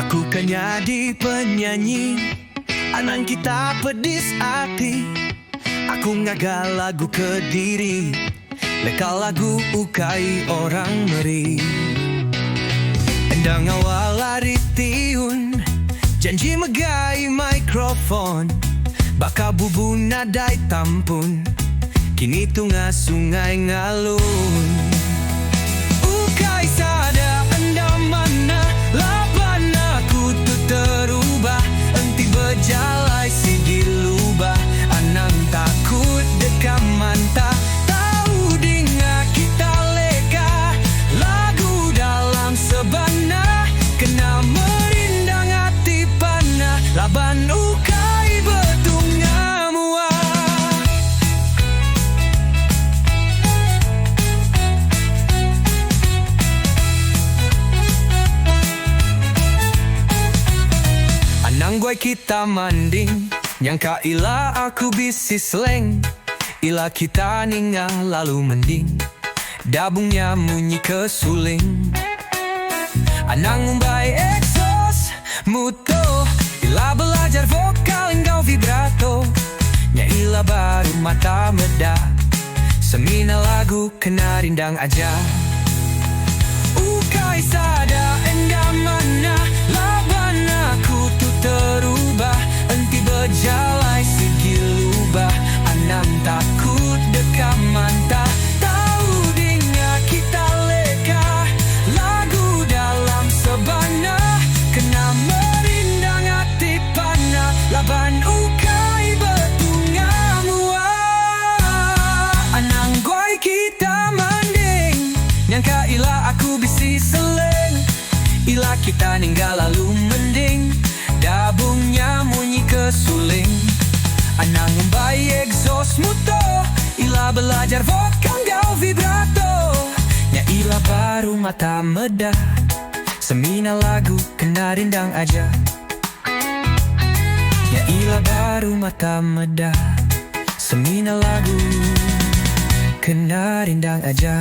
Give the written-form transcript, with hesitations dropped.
Ku kan jadi penyanyi, anang kita pedis hati. Aku ngagal lagu Kediri, leka lagu ukai orang meri. Endang awal lari tiun, janji megai mikrofon, baka bubu nadai tampun, kini tengah sungai ngalun. Ukai sada anda mana, laban aku tu terubah, enti berjalai si dilubah, anang takut dekam mantah. Tahu dengar kita leka, lagu dalam sebana, kena merindang hati panah, laban ukai bertunga muah. Anang guai kita manding, nyangka ila aku bisi seleng, ila kita ningal lalu mending, dabungnya munyi kesuling. Anang umbai exos muto, ila belajar vokal engkau vibrato, nya ila baru mata meda, semina lagu kena rindang aja. Ukai sada enda mana, laban aku tu terubah, enti berjalai sigi lubah, anam takut dekam mantah. Tahu dengar kita leka, lagu dalam sebana, kena merindang hati panah, laban ukai bertunga muah. Anang guai kita manding, nyangka ila aku bisi seleng, ila kita ninggal lalu mending, dabungnya munyi kesuling. Anang umbai exhaust muto, ila belajar vokal gau vibrato, nya ila baru mata meda, semina lagu kena rindang aja. Nya ila baru mata meda, semina lagu kena rindang aja.